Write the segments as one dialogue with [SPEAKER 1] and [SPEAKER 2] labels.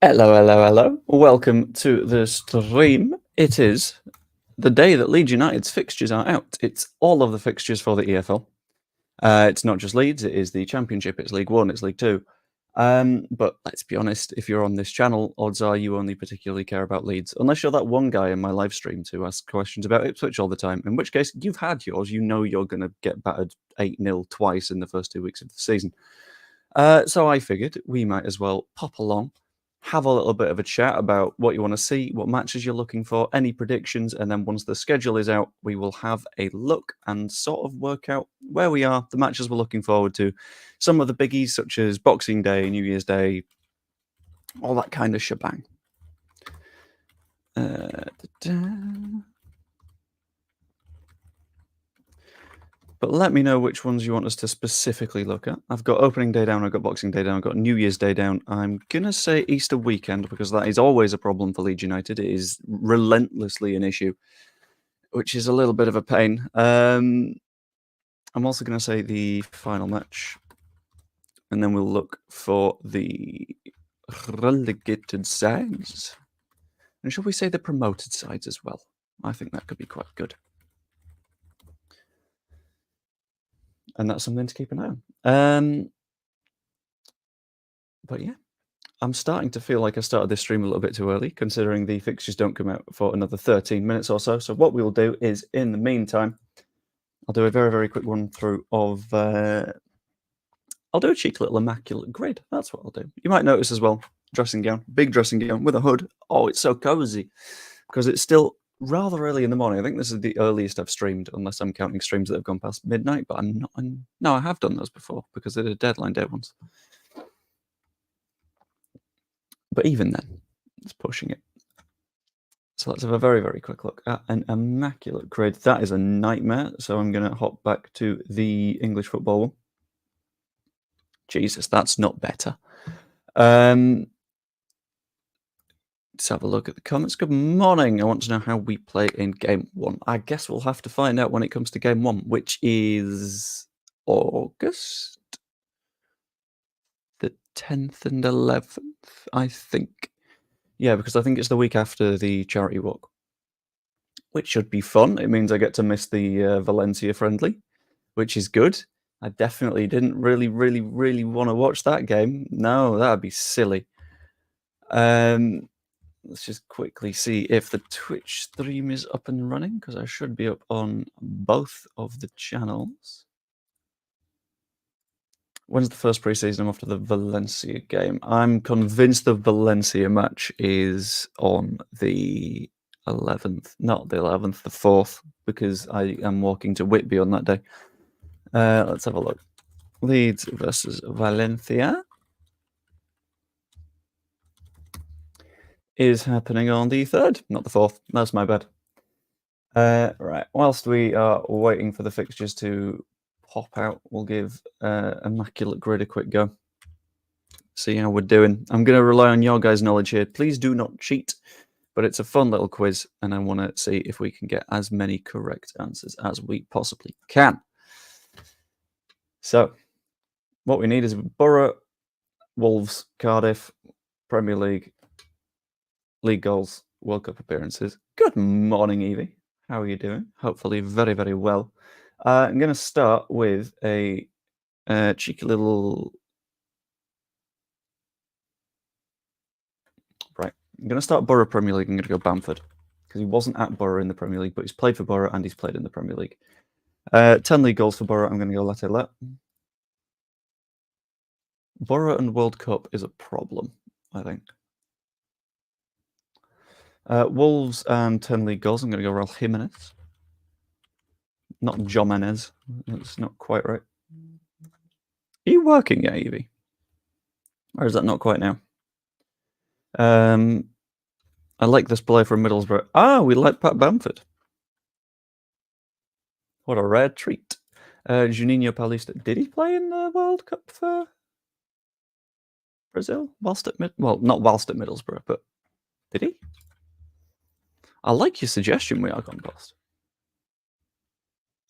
[SPEAKER 1] Hello, hello, hello. Welcome to the stream. It is the day that Leeds United's fixtures are out. It's all of the fixtures for the EFL. It's not just Leeds, it is the Championship, it's League One, it's League Two. But let's be honest, if you're on this channel, odds are you only particularly care about Leeds. Unless you're that one guy in my live stream to ask questions about Ipswich all the time, in which case you've had yours. You know you're going to get battered 8-0 twice in the first 2 weeks of the season. So I figured we might as well pop along, have a little bit of a chat about what you want to see, what matches you're looking for, any predictions, and then once the schedule is out, we will have a look and sort of work out where we are, the matches we're looking forward to, some of the biggies such as Boxing Day, New Year's Day, all that kind of shebang. But let me know which ones you want us to specifically look at. I've got opening day down, I've got Boxing Day down, I've got New Year's Day down. I'm going to say Easter weekend because that is always a problem for Leeds United. It is relentlessly an issue, which is a little bit of a pain. I'm also going to say the final match. And then we'll look for the relegated sides. And shall we say the promoted sides as well? I think that could be quite good. And that's something to keep an eye on. But yeah, I'm starting to feel like I started this stream a little bit too early, considering the fixtures don't come out for another 13 minutes or so. So what we'll do is, in the meantime, I'll do a very, very quick run through of... I'll do a cheeky little Immaculate grid. That's what I'll do. You might notice as well, dressing gown, big dressing gown with a hood. Oh, it's so cozy because it's still rather early in the morning. I think this is the earliest I've streamed, unless I'm counting streams that have gone past midnight, but I'm not. No, I have done those before because they're deadline day ones. But even then, it's pushing it. So let's have a very, very quick look at an Immaculate grid. That is a nightmare. So I'm going to hop back to the English football one. Jesus, that's not better. Let's have a look at the comments. Good morning. I want to know how we play in game one. I guess we'll have to find out when it comes to game one, which is August the 10th and 11th, I think. Yeah, because I think it's the week after the charity walk, which should be fun. It means I get to miss the Valencia friendly, which is good. I definitely didn't really want to watch that game. No, that'd be silly. Let's just quickly see if the Twitch stream is up and running, because I should be up on both of the channels. When's the first pre-season after the Valencia game? I'm convinced the Valencia match is on the 11th, not the 11th, the 4th, because I am walking to Whitby on that day. Let's have a look. Leeds versus Valencia is happening on the 3rd, not the 4th. That's my bad. Right, whilst we are waiting for the fixtures to pop out, we'll give Immaculate Grid a quick go. See how we're doing. I'm going to rely on your guys' knowledge here. Please do not cheat, but it's a fun little quiz, and I want to see if we can get as many correct answers as we possibly can. So, what we need is Borough, Wolves, Cardiff, Premier League, league goals, World Cup appearances. Good morning, Evie. How are you doing? Hopefully very, very well. I'm going to start with a cheeky little... Right. I'm going to start Borough Premier League. I'm going to go Bamford, because he wasn't at Borough in the Premier League, but he's played for Borough and he's played in the Premier League. 10 league goals for Borough. I'm going to go Let. Borough and World Cup is a problem, I think. Wolves and 10 league goals. I'm going to go Raul Jimenez. Not Jomenez. That's not quite right. Are you working yet, Evie? Or is that not quite now? I like this play from Middlesbrough. Ah, we like Pat Bamford. What a rare treat. Juninho Paulista. Did he play in the World Cup for Brazil? Whilst at well, not whilst at Middlesbrough, but did he? I like your suggestion, we are gone past.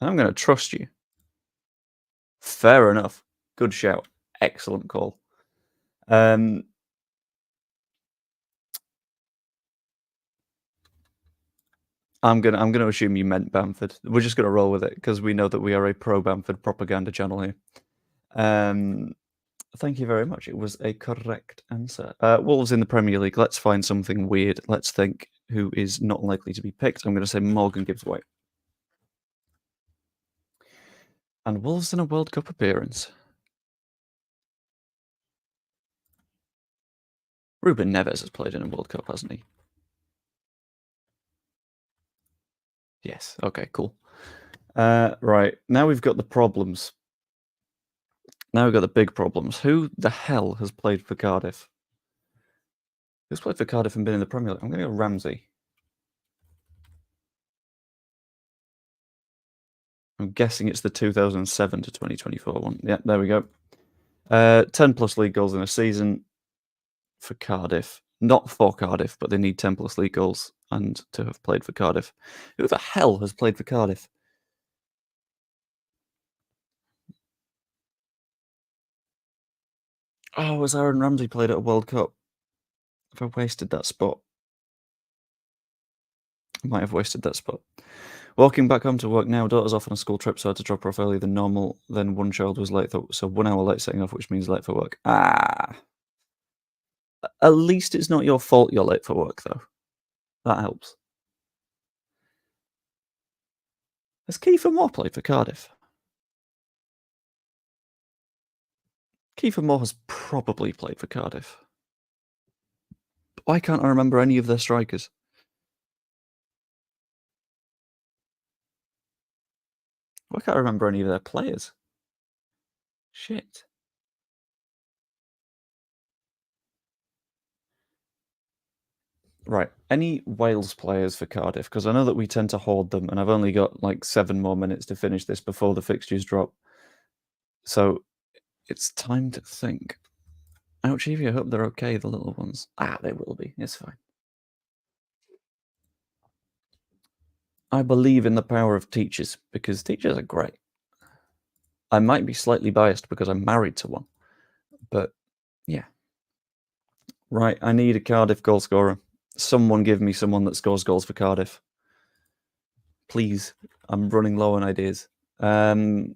[SPEAKER 1] I'm going to trust you. Fair enough. Good shout. Excellent call. I'm gonna assume you meant Bamford. We're just gonna roll with it because we know that we are a pro Bamford propaganda channel here. Thank you very much. It was a correct answer. Wolves in the Premier League. Let's find something weird. Let's think who is not likely to be picked. I'm going to say Morgan Gibbs-White. And Wolves in a World Cup appearance. Ruben Neves has played in a World Cup, hasn't he? Yes. Okay, cool. Right. Now we've got the problems. Now we've got the big problems. Who the hell has played for Cardiff? Who's played for Cardiff and been in the Premier League? I'm going to go Ramsey. I'm guessing it's the 2007 to 2024 one. Yeah, there we go. 10 plus league goals in a season for Cardiff. Not for Cardiff, but they need 10 plus league goals and to have played for Cardiff. Who the hell has played for Cardiff? Oh, has Aaron Ramsey played at a World Cup? Have I wasted that spot? I might have wasted that spot. Walking back home to work now, daughter's off on a school trip, so I had to drop her off earlier than normal. Then one child was late, so 1 hour late setting off, which means late for work. Ah. At least it's not your fault you're late for work, though. That helps. Has Kiefer Moore played for Cardiff? Kiefer Moore has probably played for Cardiff. But why can't I remember any of their strikers? Why can't I remember any of their players? Shit. Right. Any Wales players for Cardiff? Because I know that we tend to hoard them, and I've only got like 7 more minutes to finish this before the fixtures drop. So it's time to think. Ouch, Evie, I hope they're okay, the little ones. Ah, they will be. It's fine. I believe in the power of teachers, because teachers are great. I might be slightly biased because I'm married to one. But, yeah. Right, I need a Cardiff goal scorer. Someone give me someone that scores goals for Cardiff. Please. I'm running low on ideas. God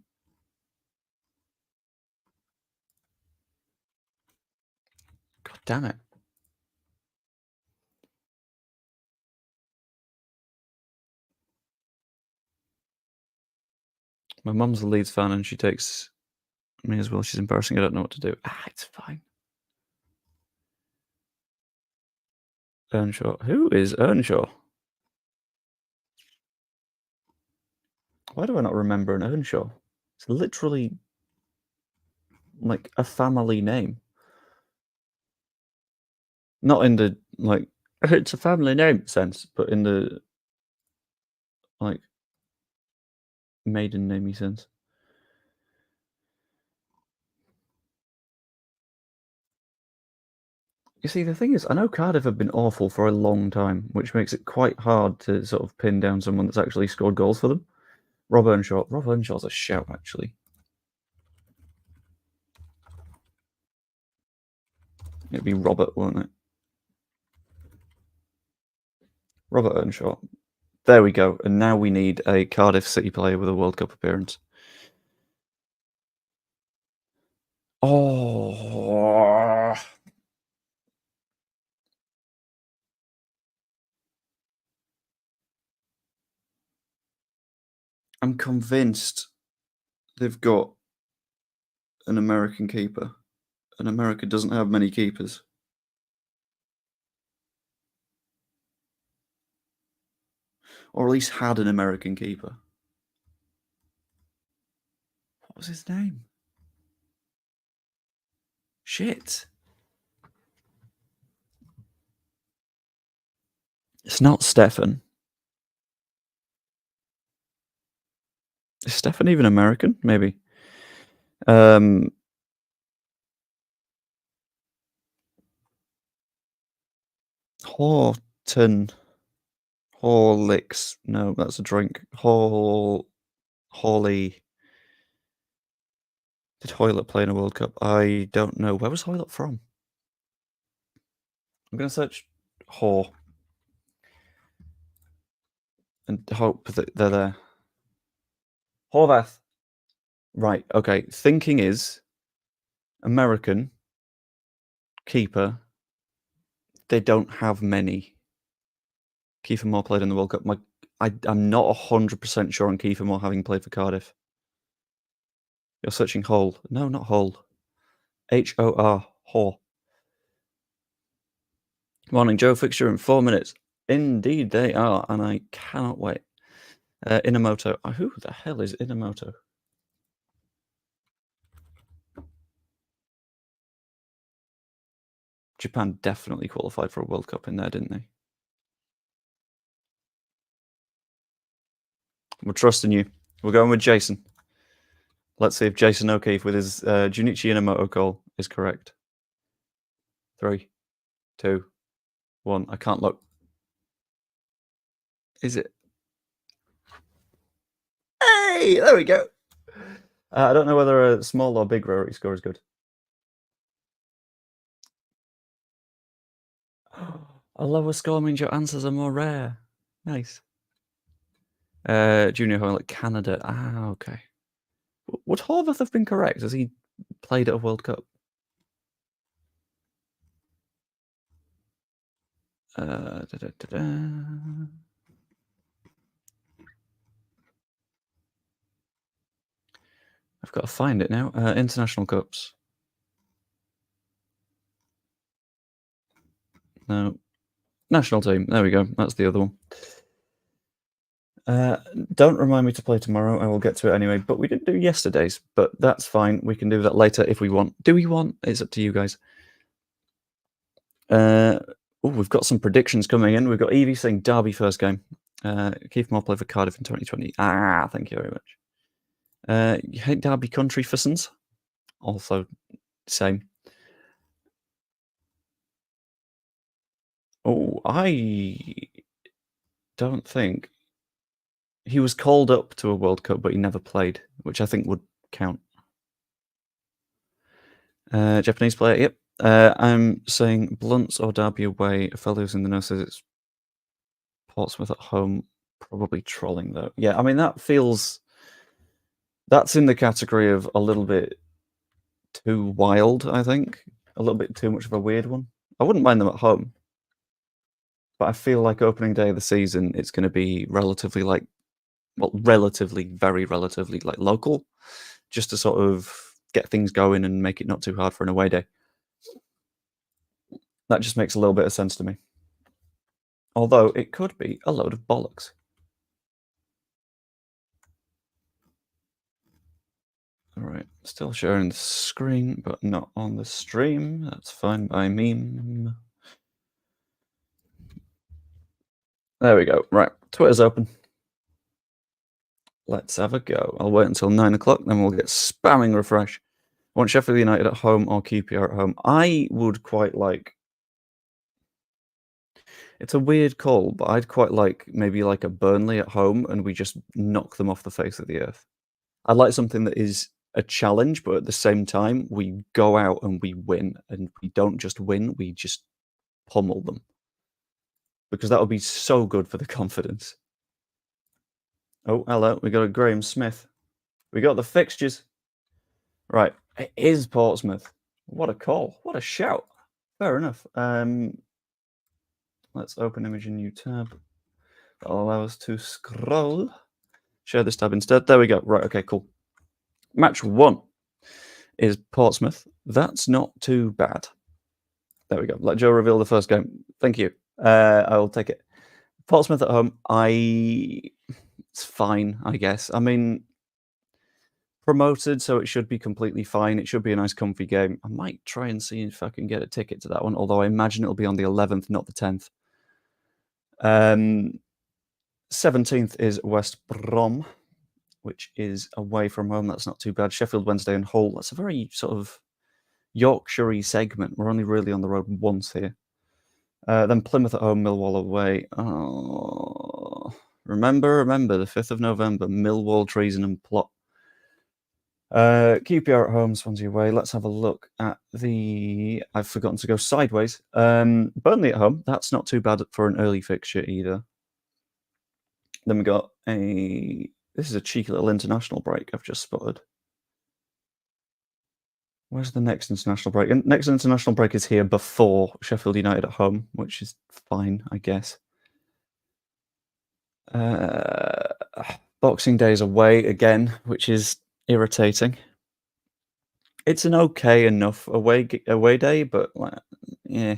[SPEAKER 1] damn it. My mum's a Leeds fan and she takes me as well. She's embarrassing. I don't know what to do. Ah, it's fine. Earnshaw. Who is Earnshaw? Why do I not remember an Earnshaw? It's literally like a family name. Not in the, like, it's a family name sense, but in the, like, maiden namey sense. You see, the thing is, I know Cardiff have been awful for a long time, which makes it quite hard to sort of pin down someone that's actually scored goals for them. Rob Earnshaw. Rob Earnshaw's a shout, actually. It'd be Robert, won't it? Robert Earnshaw. There we go. And now we need a Cardiff City player with a World Cup appearance. Oh. I'm convinced they've got an American keeper. And America doesn't have many keepers. Or at least had an American keeper. What was his name? Shit. It's not Stefan. Is Stefan even American? Maybe. Horton. Horlicks. No, that's a drink. Hawley. Did Hoylett play in a World Cup? I don't know. Where was Hoylett from? I'm going to search Haw. and hope that they're there. Horvath. Right, okay. Thinking is American keeper. They don't have many. Kiefer Moore played in the World Cup. I'm not 100% sure on Kiefer Moore having played for Cardiff. You're searching Hull. No, not Hull. H-O-R. Hor. Morning, Joe. Fixture in 4 minutes. Indeed they are, and I cannot wait. Inamoto. Who the hell is Inamoto? Japan definitely qualified for a World Cup in there, didn't they? We're trusting you. We're going with Jason. Let's see if Jason O'Keefe with his Junichi Inamoto call is correct. 3, 2, 1. I can't look. Is it? Hey, there we go. I don't know whether a small or big rarity score is good. A lower score means your answers are more rare. Nice. Junior Home, like Canada. Okay. Would Horvath have been correct? Has he played at a World Cup? I've got to find it now. International Cups. No. National team. There we go. That's the other one. Don't remind me to play tomorrow. I will get to it anyway. But we didn't do yesterday's. But that's fine. We can do that later if we want. Do we want? It's up to you guys. We've got some predictions coming in. We've got Evie saying Derby first game. Keith Moore played for Cardiff in 2020. Thank you very much. You hate Derby country fussins? Also, same. Oh, I don't think he was called up to a World Cup, but he never played, which I think would count. Japanese player, yep. I'm saying Blunts or Derby away. A fellow who's in the know says it's Portsmouth at home. Probably trolling though. Yeah, I mean that's in the category of a little bit too wild. I think a little bit too much of a weird one. I wouldn't mind them at home, but I feel like opening day of the season, it's going to be relatively very relatively like local, just to sort of get things going and make it not too hard for an away day. That just makes a little bit of sense to me. Although it could be a load of bollocks. All right, still sharing the screen, but not on the stream. That's fine by me. There we go. Right, Twitter's open. Let's have a go. I'll wait until 9 o'clock, then we'll get spamming refresh. Want Sheffield United at home or QPR at home? I would quite like... It's a weird call, but I'd quite like maybe like a Burnley at home and we just knock them off the face of the earth. I'd like something that is a challenge, but at the same time, we go out and we win. And we don't just win, we just pummel them. Because that would be so good for the confidence. Oh, hello. We got a Graham Smith. We got the fixtures. Right. It is Portsmouth. What a call. What a shout. Fair enough. Let's open image in new tab. That'll allow us to scroll. Share this tab instead. There we go. Right. Okay, cool. Match 1 is Portsmouth. That's not too bad. There we go. Let Joe reveal the first game. Thank you. I will take it. Portsmouth at home. It's fine, I guess. I mean, promoted, so it should be completely fine. It should be a nice, comfy game. I might try and see if I can get a ticket to that one, although I imagine it'll be on the 11th, not the 10th. 17th is West Brom, which is away from home. That's not too bad. Sheffield Wednesday and Hull. That's a very sort of Yorkshire segment. We're only really on the road once here. Then Plymouth at home, Millwall away. Oh, remember, the 5th of November, Millwall, treason and plot. QPR at home, Swansea away. Let's have a look at I've forgotten to go sideways. Burnley at home. That's not too bad for an early fixture either. Then we got this is a cheeky little international break I've just spotted. Where's the next international break? And next international break is here before Sheffield United at home, which is fine, I guess. Boxing Day is away again, which is irritating. It's an okay enough away day, but yeah,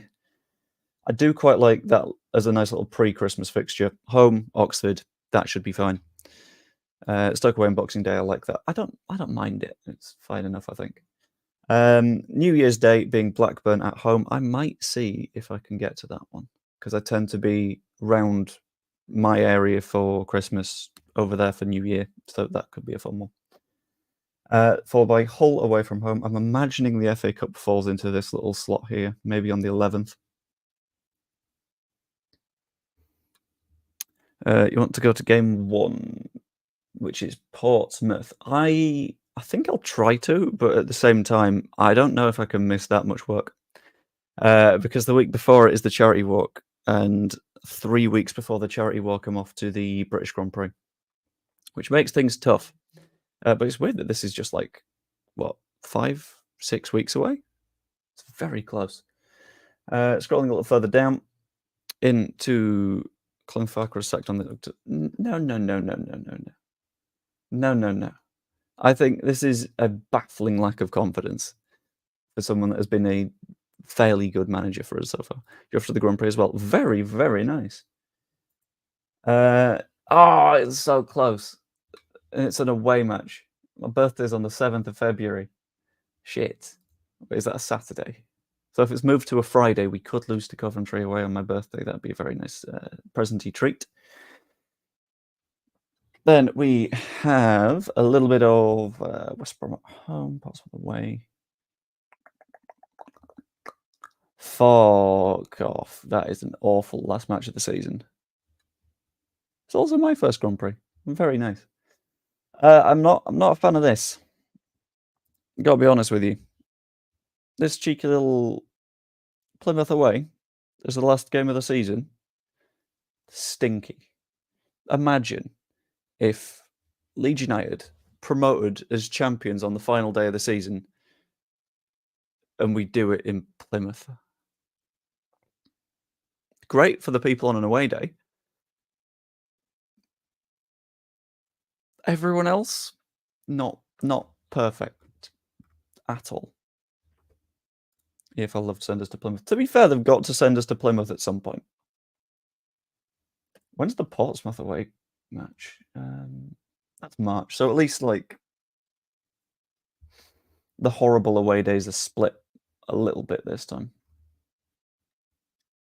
[SPEAKER 1] I do quite like that as a nice little pre-Christmas fixture. Home, Oxford, that should be fine. Stoke away on Boxing Day, I like that. I don't mind it. It's fine enough, I think. New Year's Day being Blackburn at home, I might see if I can get to that one because I tend to be round my area for Christmas, over there for New Year, so that could be a fun one. Followed by Hull away from home. I'm imagining the FA Cup falls into this little slot here, maybe on the 11th. You want to go to game 1, which is Portsmouth. I think I'll try to, but at the same time, I don't know if I can miss that much work. Because the week before it is the charity walk, and 3 weeks before the charity walk, I'm off to the British Grand Prix, which makes things tough. But it's weird that this is just like, what, 5-6 weeks away? It's very close. Scrolling a little further down into Colin Farquhar sacked on the... No. I think this is a baffling lack of confidence for someone that has been a fairly good manager for us so far. You're off to the Grand Prix as well. Very, very nice. It's so close. And it's an away match. My birthday's on the 7th of February. Shit. Is that a Saturday? So if it's moved to a Friday, we could lose to Coventry away on my birthday. That'd be a very nice present-y treat. Then we have a little bit of West Brom at home, Portsmouth away. Fuck off. That is an awful last match of the season. It's also my first Grand Prix. Very nice. I'm not a fan of this. Gotta be honest with you. This cheeky little Plymouth away as the last game of the season. Stinky. Imagine if Leeds United promoted as champions on the final day of the season and we do it in Plymouth. Great for the people on an away day. Everyone else, not perfect at all. EFL love to send us to Plymouth. To be fair, they've got to send us to Plymouth at some point. When's the Portsmouth away match? That's March. So at least like the horrible away days are split a little bit this time.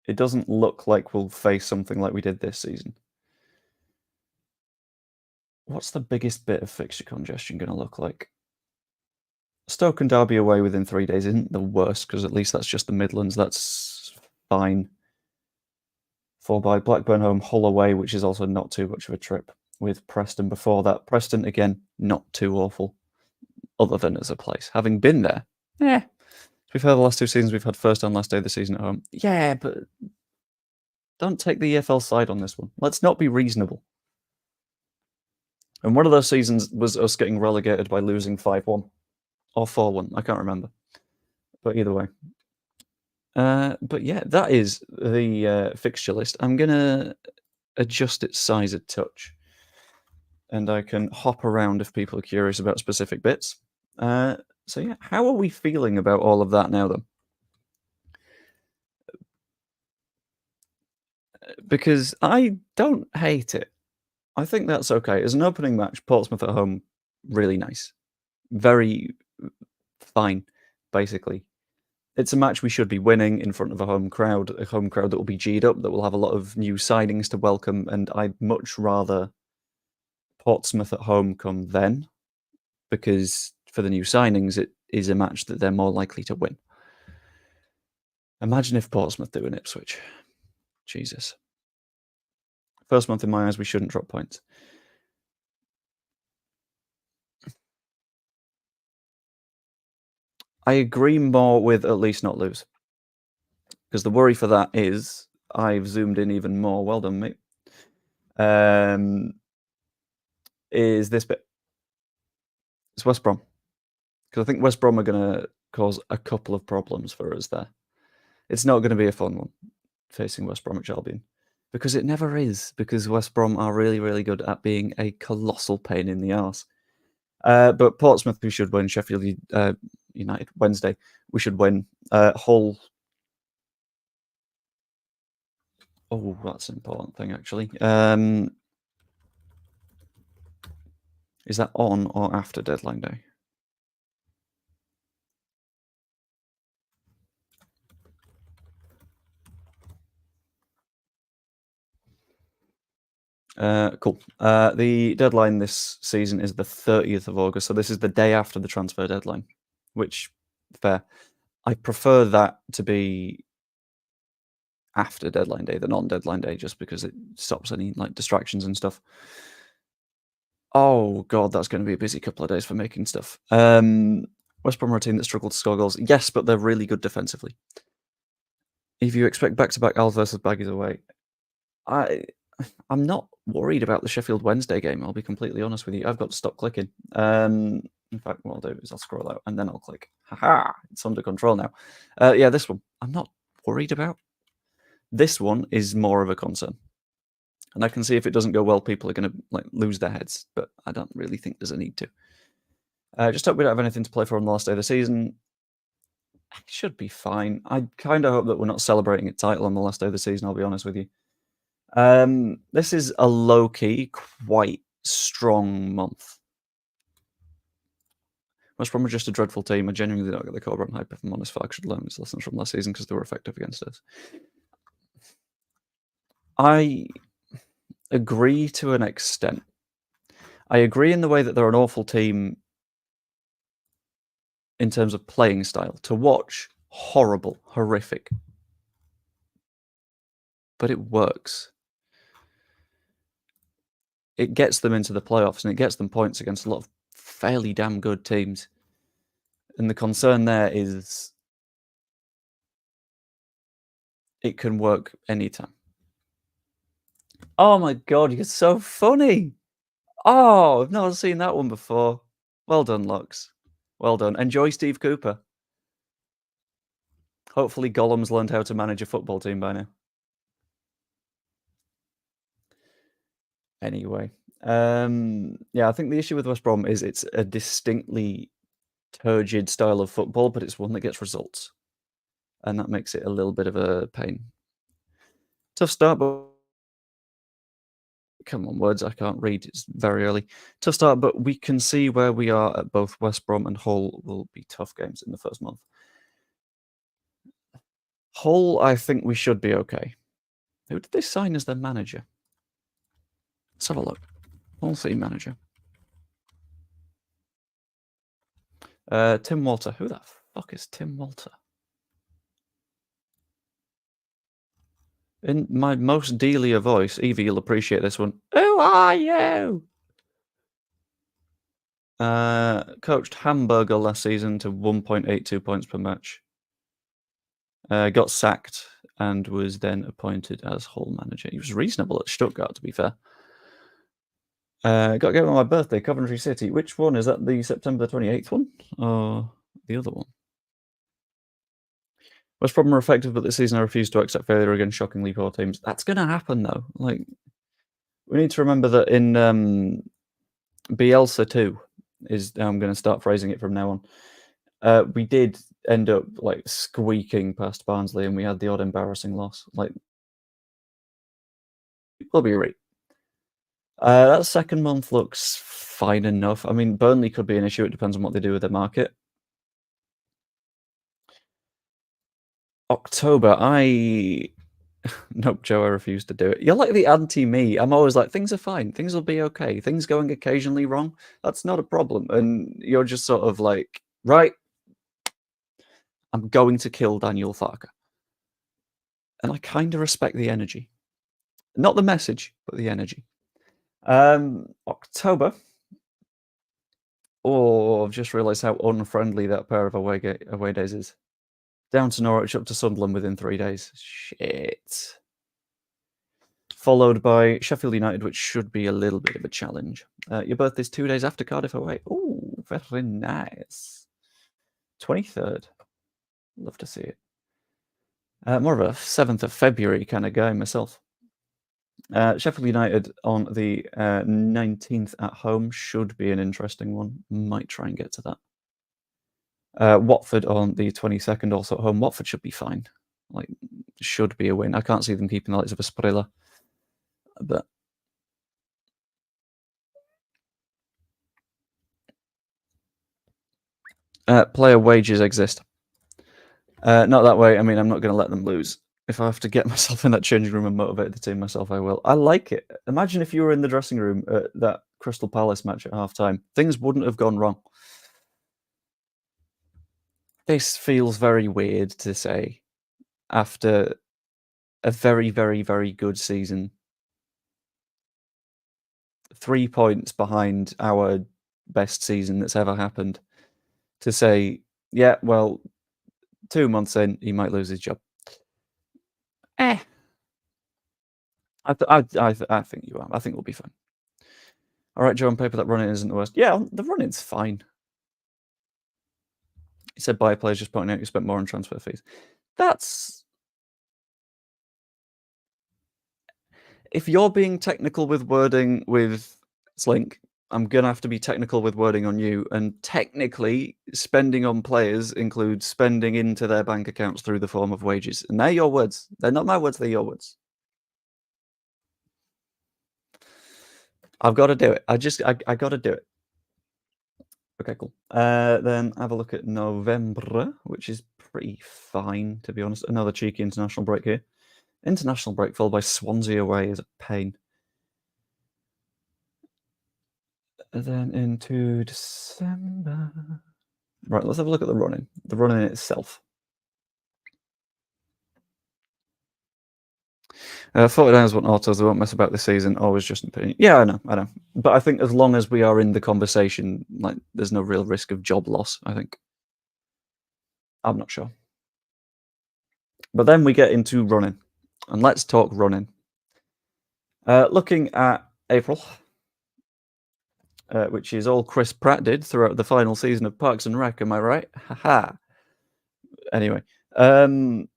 [SPEAKER 1] It doesn't look like we'll face something like we did this season. What's the biggest bit of fixture congestion going to look like? Stoke and Derby away within 3 days isn't the worst, because at least that's just the Midlands. That's fine. Followed by Blackburn home, Hull away, which is also not too much of a trip, with Preston before that. Preston, again, not too awful, other than as a place. Having been there, to be fair, the last 2 seasons we've had first and last day of the season at home. Yeah, but don't take the EFL side on this one. Let's not be reasonable. And one of those seasons was us getting relegated by losing 5-1 or 4-1. I can't remember. But either way. But yeah, that is the fixture list. I'm going to adjust its size a touch. And I can hop around if people are curious about specific bits. So yeah, how are we feeling about all of that now, then? Because I don't hate it. I think that's okay. As an opening match, Portsmouth at home, really nice. Very fine, basically. It's a match we should be winning in front of a home crowd that will be G'd up, that will have a lot of new signings to welcome, and I'd much rather Portsmouth at home come then, because for the new signings, it is a match that they're more likely to win. Imagine if Portsmouth do an Ipswich. Jesus. First month in my eyes, we shouldn't drop points. I agree more with at least not lose. Because the worry for that is I've zoomed in even more. Well done, mate. is this bit. It's West Brom. Because I think West Brom are going to cause a couple of problems for us there. It's not going to be a fun one, facing West Bromwich Albion. Because it never is, because West Brom are really, really good at being a colossal pain in the arse. But Portsmouth, we should win. Sheffield United, Wednesday, we should win. Hull... Oh, that's an important thing, actually. Is that on or after deadline day? Cool. The deadline this season is the 30th of August, so this is the day after the transfer deadline, which, fair. I prefer that to be after deadline day than on deadline day, just because it stops any like distractions and stuff. Oh god, that's going to be a busy couple of days for making stuff. West Brom are a team that struggled to score goals. Yes, but they're really good defensively. If you expect back-to-back Al versus Baggies away, I'm not worried about the Sheffield Wednesday game, I'll be completely honest with you. I've got to stop clicking. In fact, what I'll do is I'll scroll out and then I'll click. Haha, it's under control now. Yeah, this one, I'm not worried about. This one is more of a concern. And I can see if it doesn't go well, people are going to like lose their heads, but I don't really think there's a need to. Just hope we don't have anything to play for on the last day of the season. It should be fine. I kind of hope that we're not celebrating a title on the last day of the season, I'll be honest with you. This is a low-key, quite strong month. West Brom are just a dreadful team. I genuinely don't get the Cobra hype, if I'm honest. I should learn these lessons from last season because they were effective against us. I agree to an extent. I agree in the way that they're an awful team in terms of playing style. To watch, horrible, horrific. But it works. It gets them into the playoffs and it gets them points against a lot of fairly damn good teams. And the concern there is it can work anytime. Oh my god, you're so funny! Oh, I've not seen that one before. Well done, Lux. Well done. Enjoy Steve Cooper. Hopefully Gollum's learned how to manage a football team by now. Anyway. Yeah, I think the issue with West Brom is it's a distinctly turgid style of football, but it's one that gets results. And that makes it a little bit of a pain. Tough start, but... Come on, words, I can't read. It's very early. Tough start, but we can see where we are at both West Brom and Hull will be tough games in the first month. Hull, I think we should be okay. Who did they sign as their manager? Let's have a look. Hull team manager. Tim Walter. Who the fuck is Tim Walter? In my most Delia voice, Evie, you'll appreciate this one. Who are you? Coached Hamburger last season to 1.82 points per match. Got sacked and was then appointed as Hull manager. He was reasonable at Stuttgart, to be fair. Got to go on my birthday, Coventry City. Which one? Is that the September 28th one? Or the other one? West Brom are effective, but this season I refuse to accept failure against shockingly poor teams. That's going to happen, though. Like, we need to remember that in Bielsa 2 is... I'm going to start phrasing it from now on. We did end up like squeaking past Barnsley, and we had the odd embarrassing loss. Like, we'll be right. That second month looks fine enough. I mean, Burnley could be an issue. It depends on what they do with their market. October, Nope, Joe, I refuse to do it. You're like the anti-me. I'm always like, things are fine. Things will be okay. Things going occasionally wrong. That's not a problem. And you're just sort of like, right, I'm going to kill Daniel Farker. And I kind of respect the energy. Not the message, but the energy. October. Oh, I've just realised how unfriendly that pair of away days is. Down to Norwich, up to Sunderland within 3 days. Shit. followed by Sheffield United, which should be a little bit of a challenge. Your birthday's 2 days after Cardiff away. Oh, very nice. 23rd. Love to see it. More of a 7th of February kind of guy myself. Sheffield United on the 19th at home should be an interesting one. Might try and get to that. Watford on the 22nd, also at home. Watford should be fine. Like, should be a win. I can't see them keeping the likes of a Sprilla. But player wages exist. Not that way. I mean, I'm not going to let them lose. If I have to get myself in that changing room and motivate the team myself, I will. I like it. Imagine if you were in the dressing room at that Crystal Palace match at halftime. Things wouldn't have gone wrong. This feels very weird to say after a very, very, very good season. 3 points behind our best season that's ever happened. To say, yeah, well, 2 months in, he might lose his job. I think you are. I think we'll be fine. All right, Joe, on paper, that running isn't the worst. Yeah, the running's fine. He said buy players, just pointing out you spent more on transfer fees. That's... If you're being technical with wording with Slink, I'm going to have to be technical with wording on you. And technically, spending on players includes spending into their bank accounts through the form of wages. And they're your words. They're not my words, they're your words. I've got to do it. I got to do it. Okay, cool. Then have a look at November, which is pretty fine, to be honest. Another cheeky international break here. International break followed by Swansea away is a pain. And then into December. Right, let's have a look at the running. The running itself. 49ers want autos. They won't mess about this season. Always just an opinion. Yeah, I know. But I think as long as we are in the conversation, like, there's no real risk of job loss, I think. I'm not sure. But then we get into running. And let's talk running. Looking at April, which is all Chris Pratt did throughout the final season of Parks and Rec, am I right? Haha. Anyway, Luton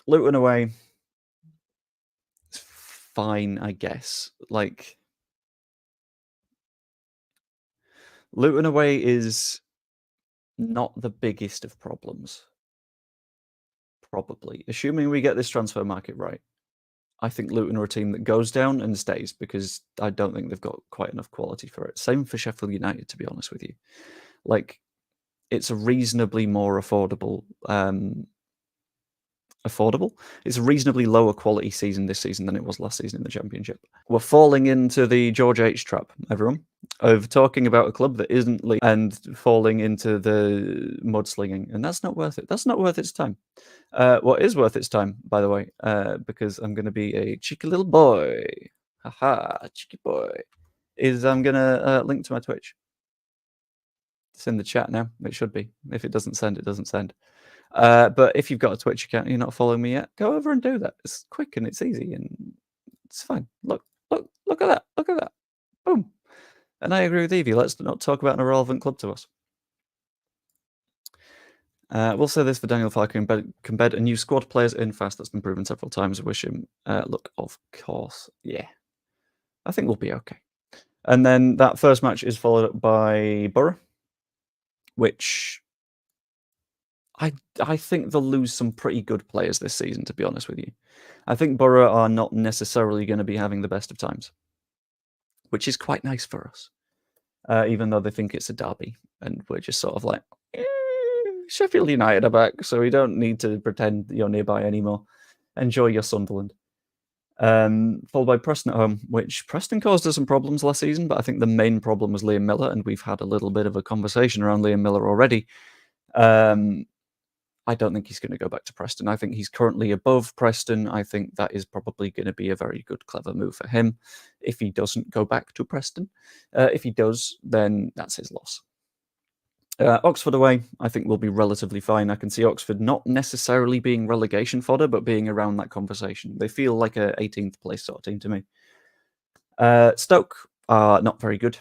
[SPEAKER 1] away, it's fine, I guess. Like, Luton away is not the biggest of problems. Probably. Assuming we get this transfer market right. I think Luton are a team that goes down and stays because I don't think they've got quite enough quality for it. Same for Sheffield United, to be honest with you. Like, it's a reasonably more affordable. It's a reasonably lower quality season this season than it was last season in the Championship. We're falling into the George H trap, everyone, of talking about a club that isn't league and falling into the mudslinging, and that's not worth it. That's not worth its time. What is worth its time, by the way, because I'm going to be a cheeky little boy, haha, cheeky boy, is I'm going to link to my Twitch. It's in the chat now. It should be. If it doesn't send, it doesn't send. But if you've got a Twitch account and you're not following me yet, go over and do that. It's quick and it's easy and it's fine. Look at that. Look at that. Boom. And I agree with Evie. Let's not talk about an irrelevant club to us. We'll say this for Daniel Farker can bed a new squad players in fast. That's been proven several times. I wish him luck, of course. Yeah. I think we'll be okay. And then that first match is followed up by Borough, which I think they'll lose some pretty good players this season, to be honest with you. I think Borough are not necessarily going to be having the best of times, which is quite nice for us, even though they think it's a derby. And we're just sort of like, Sheffield United are back, so we don't need to pretend you're nearby anymore. Enjoy your Sunderland. Followed by Preston at home, which Preston caused us some problems last season, but I think the main problem was Liam Miller, and we've had a little bit of a conversation around Liam Miller already. I don't think he's going to go back to Preston. I think he's currently above Preston. I think that is probably going to be a very good, clever move for him if he doesn't go back to Preston. If he does, then that's his loss. Oxford away, I think will be relatively fine. I can see Oxford not necessarily being relegation fodder, but being around that conversation. They feel like a 18th place sort of team to me. Stoke are not very good.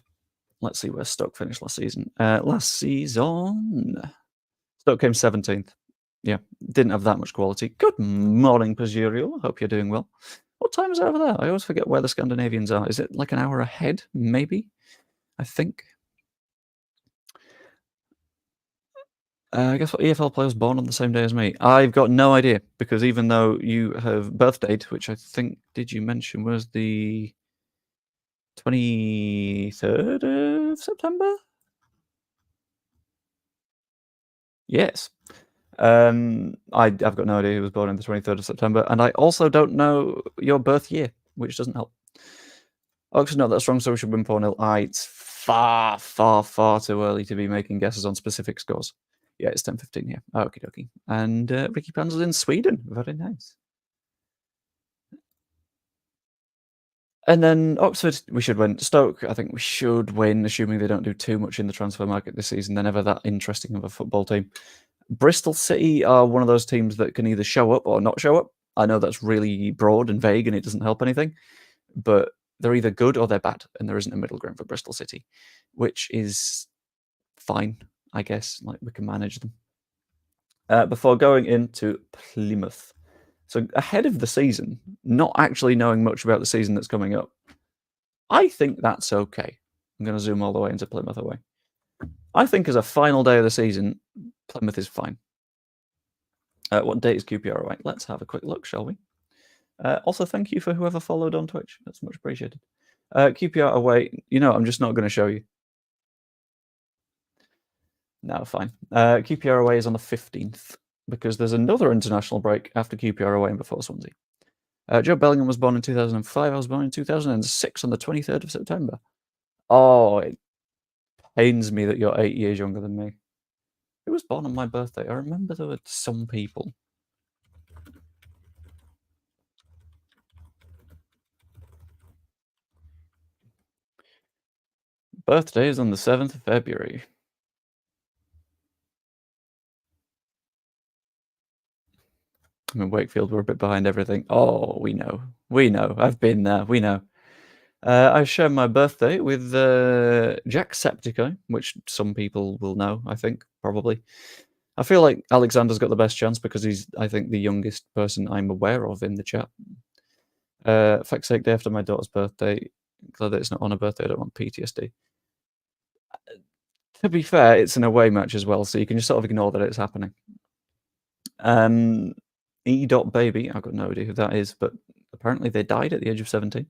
[SPEAKER 1] Let's see where Stoke finished last season. Stoke came 17th. Yeah, didn't have that much quality. Good morning, Pazuriel. Hope you're doing well. What time is it over there? I always forget where the Scandinavians are. Is it like an hour ahead? Maybe? I think. Guess what EFL player was born on the same day as me? I've got no idea, because even though you have birth date, which I think, did you mention was the 23rd of September? Yes. I've got no idea who was born on the 23rd of September, and I also don't know your birth year, which doesn't help. Oxford not that strong, so we should win 4-0. It's far, far, far too early to be making guesses on specific scores. Yeah, it's 10:15 here. Okie dokie. And Ricky Panzel's in Sweden. Very nice. And then Oxford, we should win. Stoke, I think we should win, assuming they don't do too much in the transfer market this season. They're never that interesting of a football team. Bristol City are one of those teams that can either show up or not show up. I know that's really broad and vague and it doesn't help anything, but they're either good or they're bad, and there isn't a middle ground for Bristol City, which is fine, I guess. Like, we can manage them. Before going into Plymouth. So ahead of the season, not actually knowing much about the season that's coming up, I think that's okay. I'm going to zoom all the way into Plymouth away. I think as a final day of the season, Plymouth is fine. What date is QPR away? Let's have a quick look, shall we? Also, thank you for whoever followed on Twitch. That's much appreciated. QPR away. I'm just not going to show you. No, fine. QPR away is on the 15th, because there's another international break after QPR away and before Swansea. Joe Bellingham was born in 2005. I was born in 2006 on the 23rd of September. Oh, it pains me that you're 8 years younger than me. Who was born on my birthday? I remember there were some people. Birthday is on the 7th of February. I mean, Wakefield were a bit behind everything. Oh, we know. We know. I've been there. We know. I share my birthday with Jacksepticeye, which some people will know, I think, probably. I feel like Alexander's got the best chance because he's, I think, the youngest person I'm aware of in the chat. Fuck's sake, day after my daughter's birthday. Glad that it's not on her birthday. I don't want PTSD. To be fair, it's an away match as well, so you can just sort of ignore that it's happening. E.Baby, I've got no idea who that is, but apparently they died at the age of 17.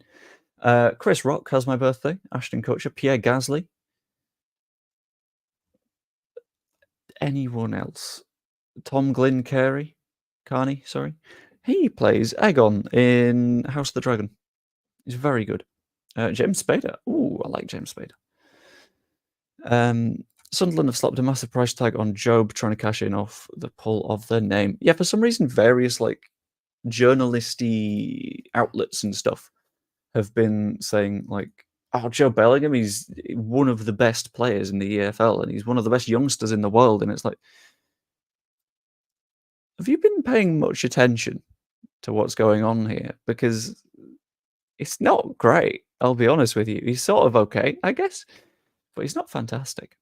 [SPEAKER 1] Chris Rock has my birthday. Ashton Kutcher, Pierre Gasly. Anyone else? Tom Glyn Carney, sorry. He plays Aegon in House of the Dragon. He's very good. James Spader. Ooh, I like James Spader. Sunderland have slapped a massive price tag on Job trying to cash in off the pull of their name. Yeah, for some reason, various journalisty outlets and stuff have been saying oh, Joe Bellingham, he's one of the best players in the EFL and he's one of the best youngsters in the world. And it's like, have you been paying much attention to what's going on here? Because it's not great, I'll be honest with you. He's sort of okay, I guess, but he's not fantastic.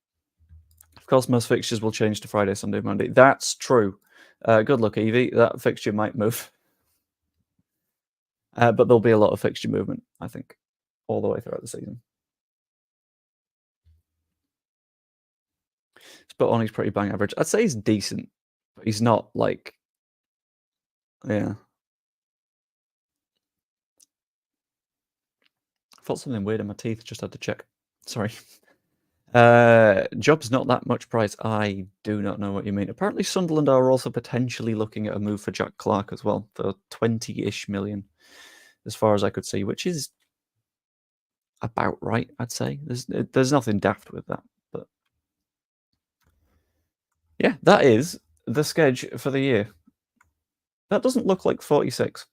[SPEAKER 1] Of course, most fixtures will change to Friday, Sunday, Monday. That's true. Good luck, Evie. That fixture might move. But there'll be a lot of fixture movement, I think, all the way throughout the season. Spot on, he's pretty bang average. I'd say he's decent, but he's not yeah. I felt something weird in my teeth, just had to check. Sorry. Job's not that much price. I do not know what you mean. Apparently Sunderland are also potentially looking at a move for Jack Clark as well, for 20-ish million, as far as I could see, which is about right, I'd say. There's nothing daft with that, but yeah, that is the schedule for the year. That doesn't look like 46.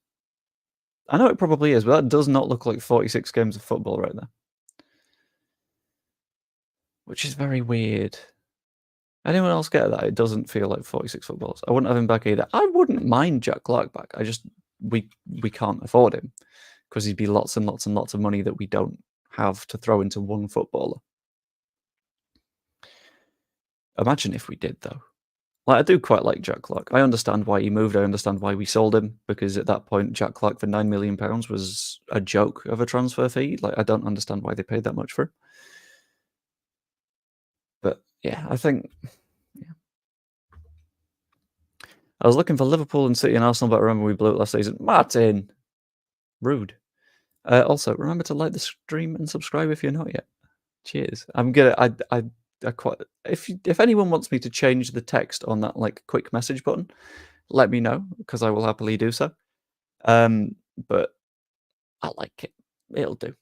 [SPEAKER 1] I know it probably is, but that does not look like 46 games of football right there. Which is very weird. Anyone else get that? It doesn't feel like 46 footballers. I wouldn't have him back either. I wouldn't mind Jack Clark back. We can't afford him because he'd be lots and lots and lots of money that we don't have to throw into one footballer. Imagine if we did, though. Like, I do quite like Jack Clark. I understand why he moved. I understand why we sold him, because at that point, Jack Clark for £9 million was a joke of a transfer fee. Like, I don't understand why they paid that much for him. But yeah, I think. Yeah. I was looking for Liverpool and City and Arsenal, but I remember we blew it last season. Martin, rude. Also, remember to like the stream and subscribe if you're not yet. Cheers. I'm gonna. I quite. If anyone wants me to change the text on that like quick message button, let me know because I will happily do so. But I like it. It'll do.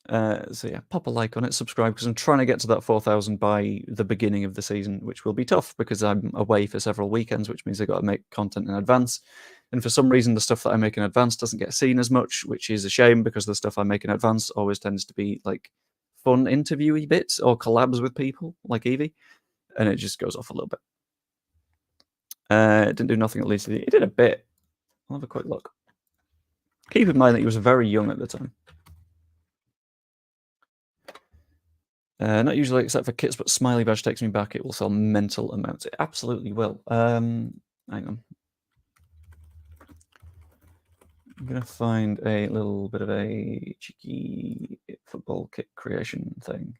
[SPEAKER 1] So yeah, pop a like on it, subscribe, because I'm trying to get to that 4,000 by the beginning of the season, which will be tough because I'm away for several weekends, which means I've got to make content in advance. And for some reason, the stuff that I make in advance doesn't get seen as much, which is a shame because the stuff I make in advance always tends to be like fun interviewy bits or collabs with people like Evie, and it just goes off a little bit. It didn't do nothing at least. It did a bit. I'll have a quick look. Keep in mind that he was very young at the time. Not usually, except for kits, but Smiley Badge takes me back. It will sell mental amounts. It absolutely will. Hang on. I'm going to find a little bit of a cheeky football kit creation thing,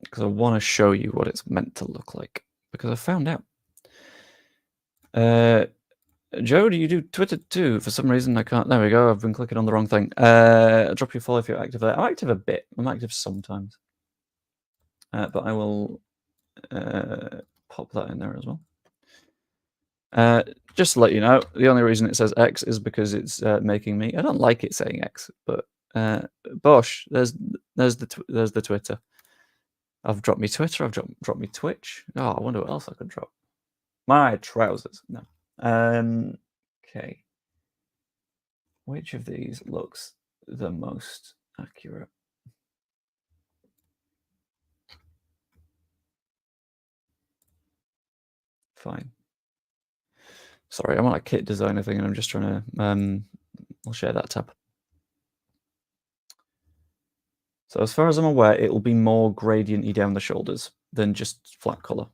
[SPEAKER 1] because I want to show you what it's meant to look like, because I found out. Joe, do you do Twitter too? For some reason, I can't. There we go. I've been clicking on the wrong thing. Drop your follow if you're active there. I'm active a bit. I'm active sometimes. But I will pop that in there as well. Just to let you know, the only reason it says X is because it's making me. I don't like it saying X, but Bosh, there's the Twitter. I've dropped me Twitter. I've dropped me Twitch. Oh, I wonder what else I could drop. My trousers. No. Okay. Which of these looks the most accurate? Fine. Sorry, I'm on a kit designer thing, and I'm just trying to. I'll share that tab. So as far as I'm aware, it will be more gradienty down the shoulders than just flat collar.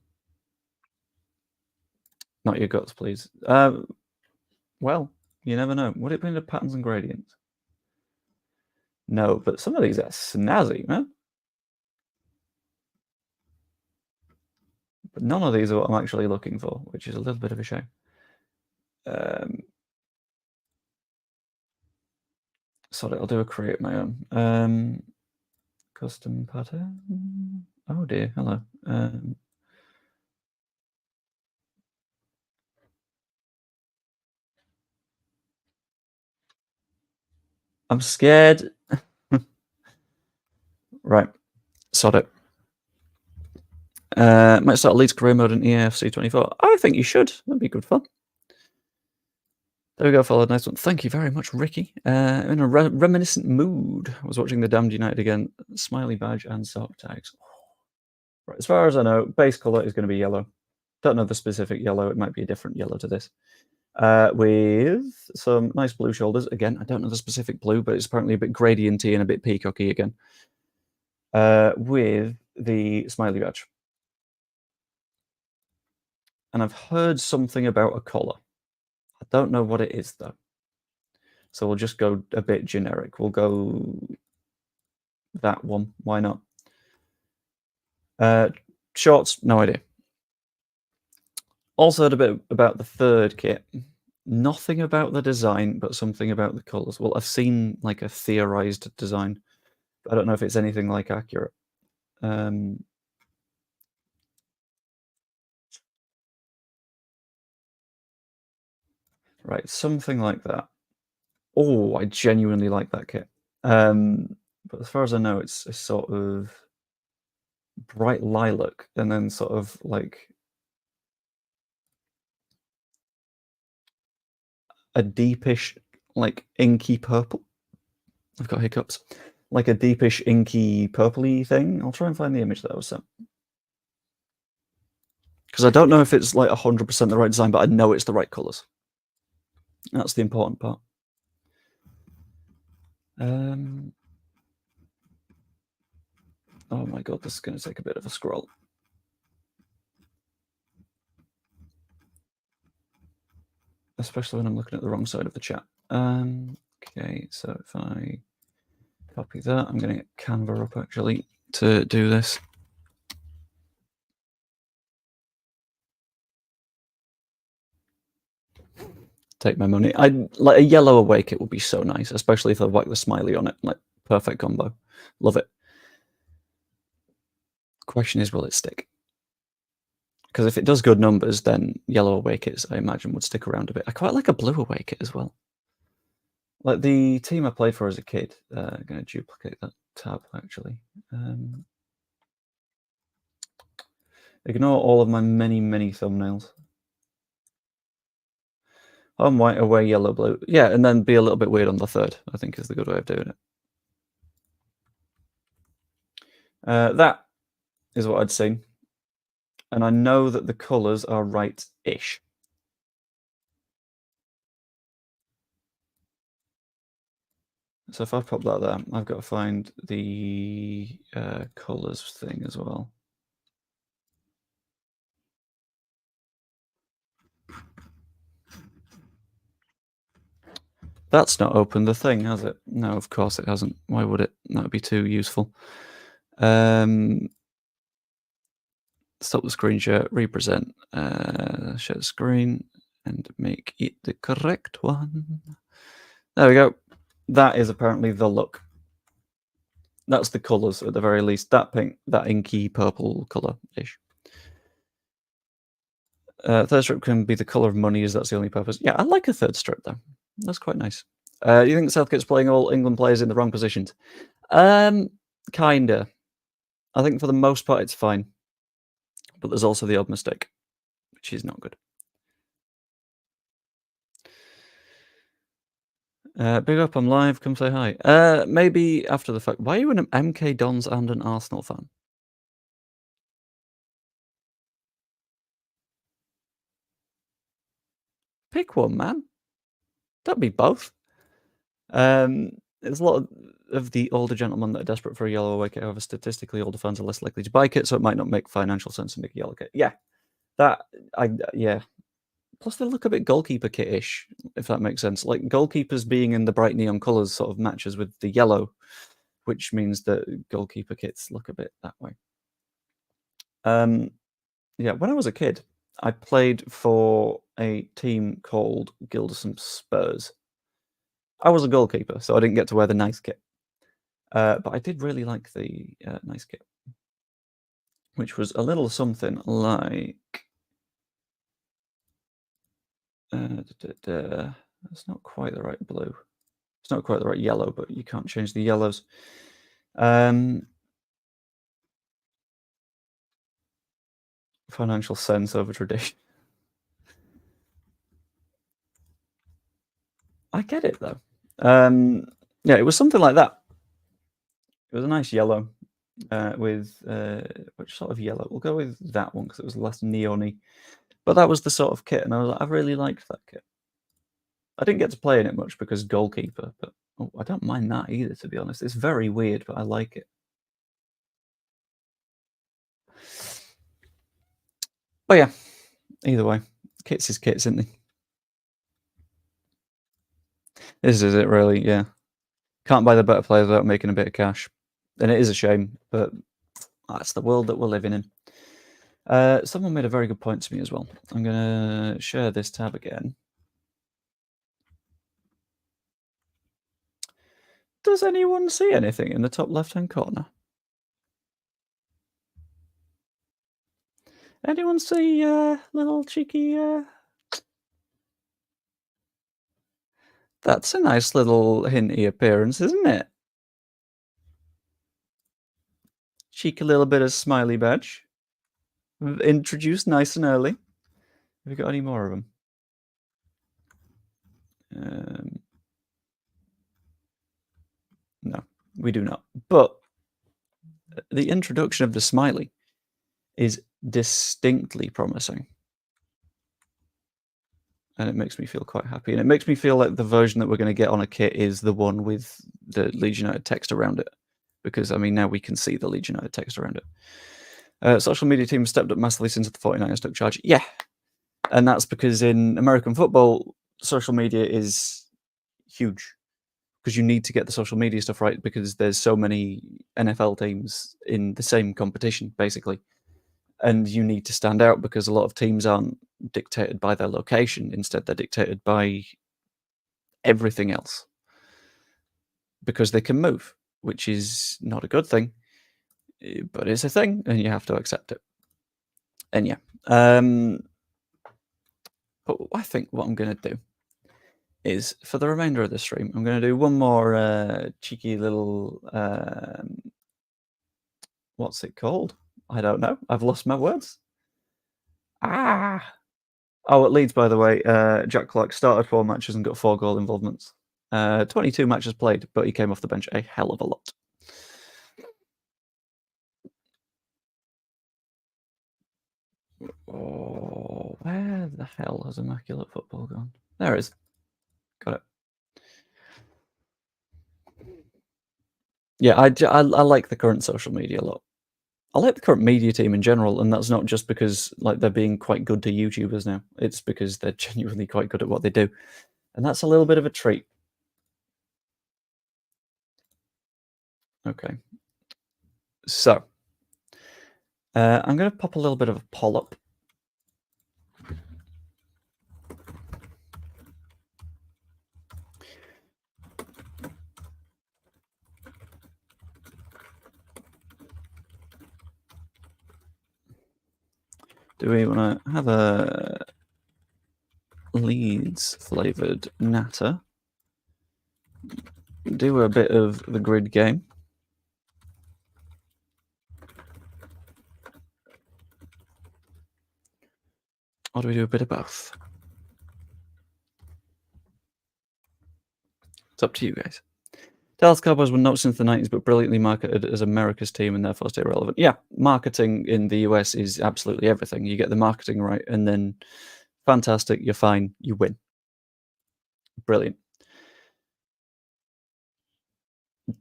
[SPEAKER 1] Not your guts, please. Well, you never know. Would it be into patterns and gradients? No, but some of these are snazzy, man. But none of these are what I'm actually looking for, which is a little bit of a shame. Sorry, I'll do a create my own. Custom pattern. Oh dear, hello. I'm scared. Right, sod it. Might start Leeds career mode in EAFC 24. I think you should. That'd be good fun. There we go, followed. Nice one. Thank you very much, Ricky. In a reminiscent mood. I was watching the Damned United again. Smiley badge and sock tags. Right, as far as I know, base color is going to be yellow. Don't know the specific yellow. It might be a different yellow to this. With some nice blue shoulders. Again, I don't know the specific blue, but it's apparently a bit gradienty and a bit peacocky again. With the smiley badge. And I've heard something about a collar. I don't know what it is, though. So we'll just go a bit generic. We'll go that one. Why not? Shorts, no idea. Also heard a bit about the third kit. Nothing about the design, but something about the colors. Well, I've seen like a theorized design. I don't know if it's anything like accurate. Right, something like that. Oh, I genuinely like that kit. But as far as I know, it's a sort of bright lilac and then sort of like a deepish, like inky purple. I've got hiccups. like a deepish, inky, purpley thing. I'll try and find the image that I was sent. Because I don't know if it's like 100% the right design, but I know it's the right colours. That's the important part. Oh my god, this is going to take a bit of a scroll. Especially when I'm looking at the wrong side of the chat. Okay, so if I copy that, I'm going to get Canva up actually to do this. Take my money. Like a yellow away kit would be so nice, especially if I whack the smiley on it. Like perfect combo. Love it. Question is, will it stick? Because if it does good numbers, then yellow away kits, I imagine, would stick around a bit. I quite like a blue away kit as well. Like the team I played for as a kid. I'm going to duplicate that tab actually. Ignore all of my many thumbnails. Home white, away yellow, blue. Yeah, and then be a little bit weird on the third, I think is the good way of doing it. That is what I'd seen. And I know that the colours are right-ish. So if I pop that there, I've got to find the colours thing as well. That's not opened the thing, has it? No, of course it hasn't. Why would it? That would be too useful. Stop the screen share, represent, share the screen, and make it the correct one. There we go. That is apparently the look. That's the colours at the very least. That pink, that inky purple colour-ish. Third strip can be the colour of money, as that's the only purpose. Yeah, I like a third strip, though. That's quite nice. Do you think Southgate's playing all England players in the wrong positions? Kinda. I think for the most part it's fine. But there's also the odd mistake, which is not good. Big up, I'm live. Come say hi. Maybe after the fact. Why are you an MK Dons and an Arsenal fan? Pick one, man. Don't be both. There's a lot of the older gentlemen that are desperate for a yellow away kit. However, statistically, older fans are less likely to buy kit, so it might not make financial sense to make a yellow kit. Yeah, yeah. Plus, they look a bit goalkeeper kit-ish, if that makes sense. Like goalkeepers being in the bright neon colours sort of matches with the yellow, which means that goalkeeper kits look a bit that way. Yeah, when I was a kid, I played for a team called Gildersome Spurs. I was a goalkeeper, so I didn't get to wear the nice kit. But I did really like the nice kit, which was a little something like... It's not quite the right blue. It's not quite the right yellow, but you can't change the yellows. Financial sense over tradition. I get it, though. Yeah, it was something like that. It was a nice yellow with... which sort of yellow? We'll go with that one because it was less neon-y. But that was the sort of kit, and I was like, I really liked that kit. I didn't get to play in it much because goalkeeper, but I don't mind that either, to be honest. It's very weird, but I like it. But yeah, either way, kits is kits, isn't he? This is it, really, yeah. Can't buy the better players without making a bit of cash. And it is a shame, but that's the world that we're living in. Someone made a very good point to me as well. I'm going to share this tab again. Does anyone see anything in the top left-hand corner? Anyone see little cheeky... That's a nice little hinty appearance, isn't it? Cheeky little bit of smiley badge. Introduced nice and early. Have we got any more of them? No. We do not. But the introduction of the smiley is distinctly promising. And it makes me feel quite happy. And it makes me feel like the version that we're going to get on a kit is the one with the Leeds United text around it. Because, I mean, now we can see the Leeds United text around it. Social media team stepped up massively since the 49ers took charge. Yeah. And that's because in American football, social media is huge. Because you need to get the social media stuff right because there's so many NFL teams in the same competition, basically. And you need to stand out because a lot of teams aren't dictated by their location. Instead, they're dictated by everything else because they can move, which is not a good thing, but it's a thing and you have to accept it. And yeah, but I think what I'm going to do is for the remainder of the stream, I'm going to do one more cheeky little, what's it called? I don't know. I've lost my words. Oh, at Leeds, by the way, Jack Clark started 4 matches and got 4 goal involvements. 22 matches played, but he came off the bench a hell of a lot. Oh, where the hell has Immaculate Football gone? There it is. Got it. Yeah, I like the current social media a lot. I like the current media team in general, and that's not just because like they're being quite good to YouTubers now. It's because they're genuinely quite good at what they do, and that's a little bit of a treat. Okay, so I'm going to pop a little bit of a poll up. Do we want to have a Leeds flavoured natter? Do a bit of the grid game. Or do we do a bit of both? It's up to you guys. Dallas Cowboys were not since the 90s, but brilliantly marketed as America's team and therefore stay relevant. Yeah, marketing in the US is absolutely everything. You get the marketing right, and then fantastic, you're fine, you win. Brilliant.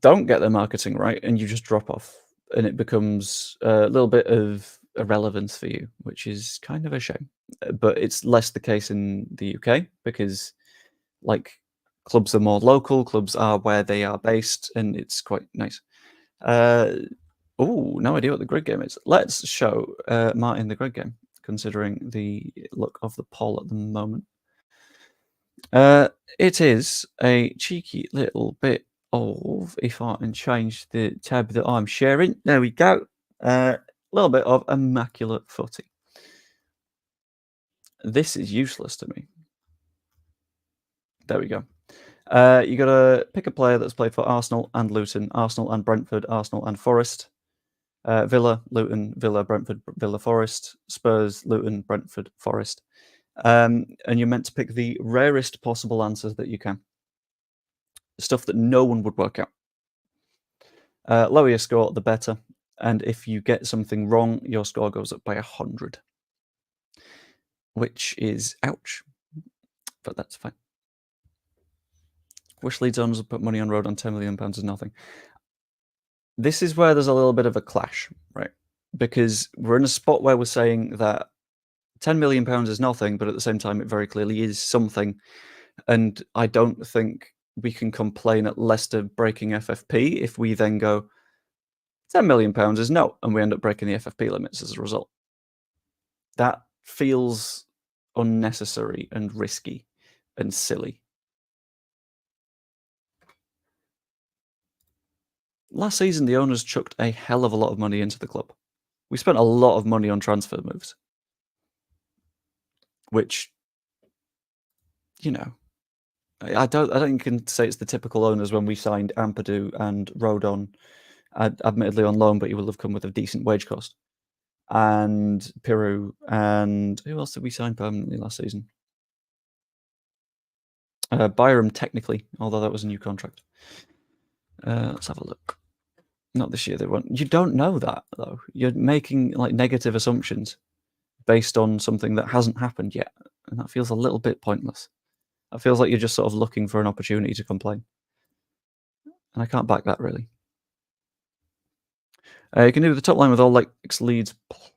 [SPEAKER 1] Don't get the marketing right, and you just drop off, and it becomes a little bit of irrelevance for you, which is kind of a shame. But it's less the case in the UK because, like, clubs are more local, clubs are where they are based, and it's quite nice. Oh, no idea what the grid game is. Let's show Martin the grid game, considering the look of the poll at the moment. It is a cheeky little bit of, if I can change the tab that I'm sharing, there we go. A little bit of Immaculate footy. This is useless to me. There we go. You got to pick a player that's played for Arsenal and Luton, Arsenal and Brentford, Arsenal and Forest, Villa, Luton, Villa, Brentford, Villa, Forest, Spurs, Luton, Brentford, Forest. And you're meant to pick the rarest possible answers that you can. Stuff that no one would work out. Lower your score, the better. And if you get something wrong, your score goes up by 100. Which is ouch. But that's fine. Wish Leeds owners would put money on road on £10 million is nothing. This is where there's a little bit of a clash, right? Because we're in a spot where we're saying that £10 million is nothing, but at the same time, it very clearly is something. And I don't think we can complain at Leicester breaking FFP if we then go, £10 million is no, and we end up breaking the FFP limits as a result. That feels unnecessary and risky and silly. Last season, the owners chucked a hell of a lot of money into the club. We spent a lot of money on transfer moves, which, you know, I don't think you can say it's the typical owners when we signed Ampadu and Rodon, admittedly on loan, but he will have come with a decent wage cost. And Piru, and who else did we sign permanently last season? Byram, technically, although that was a new contract. Let's have a look. Not this year, they won't. You don't know that, though. You're making like negative assumptions based on something that hasn't happened yet, and that feels a little bit pointless. It feels like you're just sort of looking for an opportunity to complain, and I can't back that really. You can do the top line with all Leeds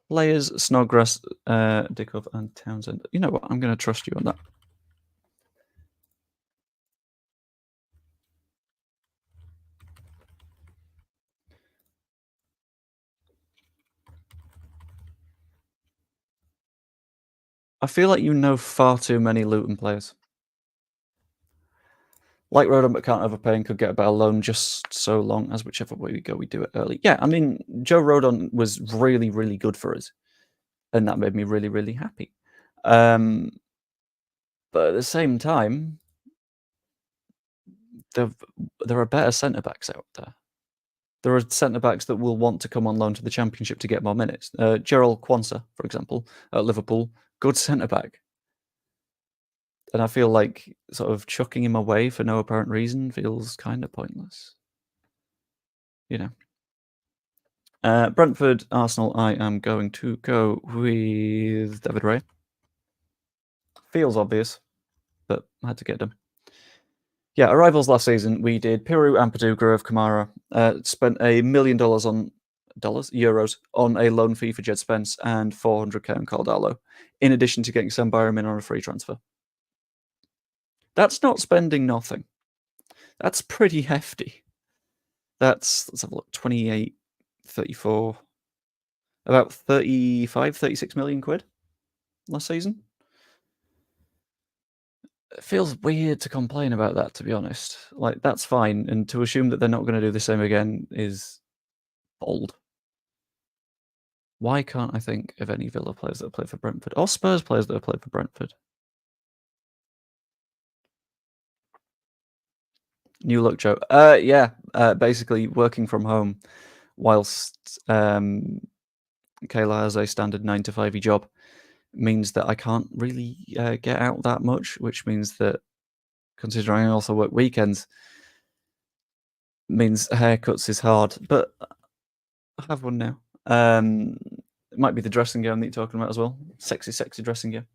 [SPEAKER 1] players: Snodgrass, Dickov, and Townsend. You know what? I'm going to trust you on that. I feel like you know far too many Luton players. Like Rodon, but can't overpay and could get a better loan just so long as whichever way we go, we do it early. Yeah, I mean, Joe Rodon was really, really good for us, and that made me really, really happy. But at the same time, there are better centre backs out there. There are centre backs that will want to come on loan to the Championship to get more minutes. Gerald Quansah, for example, at Liverpool, good centre back. And I feel like sort of chucking him away for no apparent reason feels kind of pointless. You know. Brentford, Arsenal, I am going to go with David Ray. Feels obvious, but I had to get done. Yeah, arrivals last season, we did Piru, Ampadu, Grove, Kamara. Spent $1 million on euros on a loan fee for Jed Spence and 400k on Caldalo, in addition to getting Sam Byram in on a free transfer. That's not spending nothing. That's pretty hefty. Let's have a look, 28, 34, about 35, 36 million quid last season. It feels weird to complain about that, to be honest. Like, that's fine, and to assume that they're not going to do the same again is bold. Why can't I think of any Villa players that have played for Brentford, or Spurs players that have played for Brentford? New look, Joe. Yeah, basically working from home whilst Kayla has a standard 9 to 5 job means that I can't really get out that much, which means that, considering I also work weekends, means haircuts is hard. But I have one now. It might be the dressing gown that you're talking about as well. Sexy, sexy dressing gown.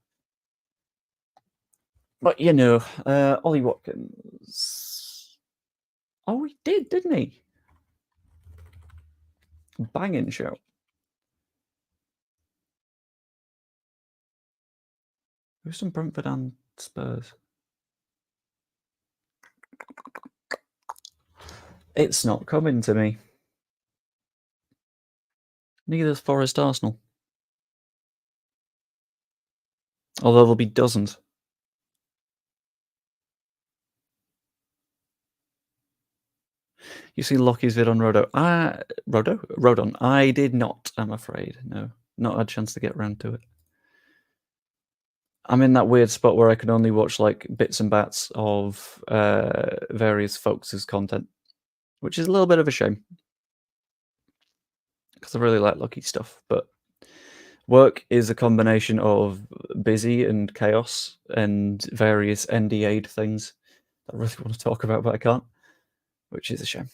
[SPEAKER 1] But you know, Ollie Watkins. Oh, he did, didn't he? Banging show. Who's some Brentford and Spurs? It's not coming to me. Neither's Forest Arsenal. Although there'll be dozens. You see Lockie's vid on Rodon. I did not, I'm afraid. No, not had a chance to get around to it. I'm in that weird spot where I can only watch like bits and bats of various folks' content, which is a little bit of a shame because I really like Lucky stuff. But work is a combination of busy and chaos and various NDA'd things that I really want to talk about, but I can't, which is a shame.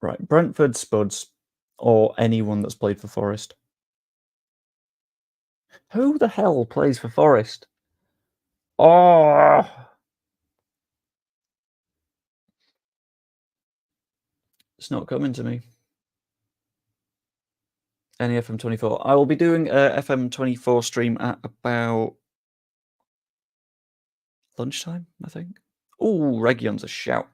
[SPEAKER 1] Right, Brentford, Spuds, or anyone that's played for Forest. Who the hell plays for Forest? Oh, it's not coming to me. Any FM24. I will be doing a FM24 stream at about lunchtime, I think. Oh, Region's a shout.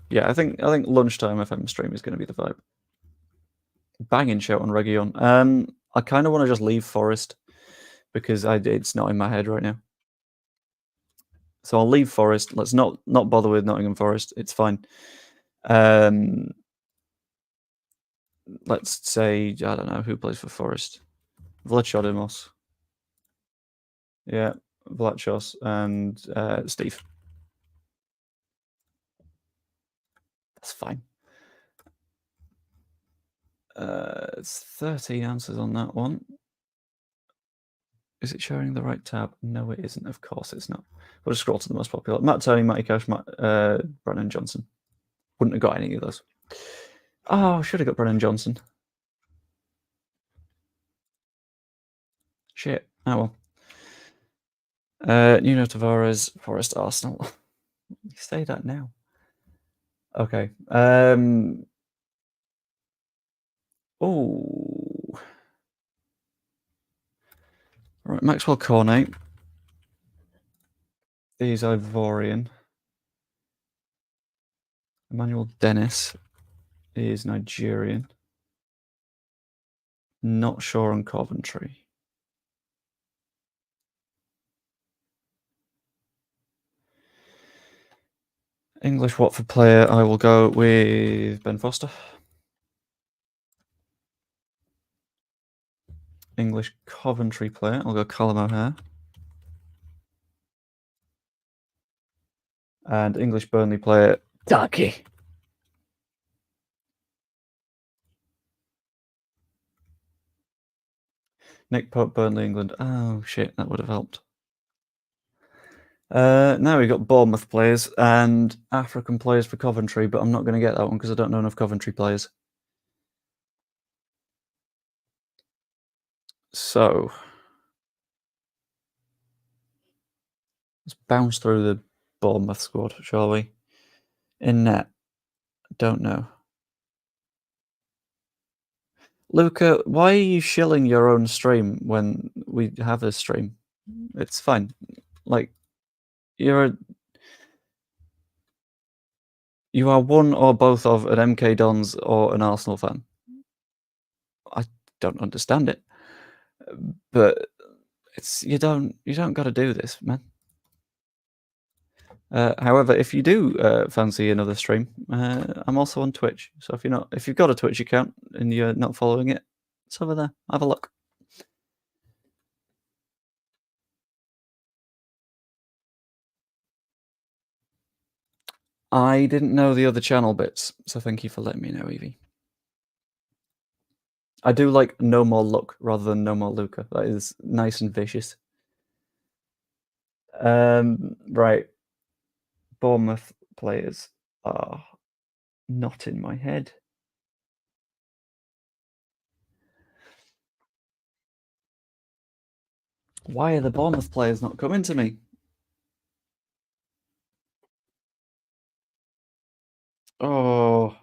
[SPEAKER 1] Yeah, I think lunchtime FM stream is going to be the vibe. Banging shout on Region. I kind of want to just leave Forest because it's not in my head right now. So I'll leave Forest. Let's not bother with Nottingham Forest. It's fine. Let's say, I don't know who plays for Forest. Vlachodimos. Yeah, Vlachos and Steve. That's fine. It's 13 answers on that one. Is it showing the right tab? No, it isn't. Of course it's not. We'll just scroll to the most popular. Matt Tony, Matty Cash, Brennan Johnson. Wouldn't have got any of those. Oh, should have got Brennan Johnson. Shit. Oh well. Nuno Tavares, Forest, Arsenal. You say that now. Okay. Oh. Right, Maxwell Cornet. He's Ivorian. Emmanuel Dennis is Nigerian. Not sure on Coventry. English Watford player, I will go with Ben Foster. English Coventry player, I'll go Callum O'Hare. And English Burnley player, Ducky. Nick Pope, Burnley, England. Oh, shit, that would have helped. Now we've got Bournemouth players and African players for Coventry, but I'm not going to get that one because I don't know enough Coventry players. So let's bounce through the Bournemouth squad, shall we? In net, don't know. Luca, why are you shilling your own stream when we have a stream? It's fine. Like, you are one or both of an MK Dons or an Arsenal fan. I don't understand it, but you don't got to do this, man. However, if you do fancy another stream, I'm also on Twitch. So if you've got a Twitch account and you're not following it, it's over there. Have a look. I didn't know the other channel bits, so thank you for letting me know, Evie. I do like No More Luck rather than No More Luca. That is nice and vicious. Right. Bournemouth players are not in my head. Why are the Bournemouth players not coming to me? Oh.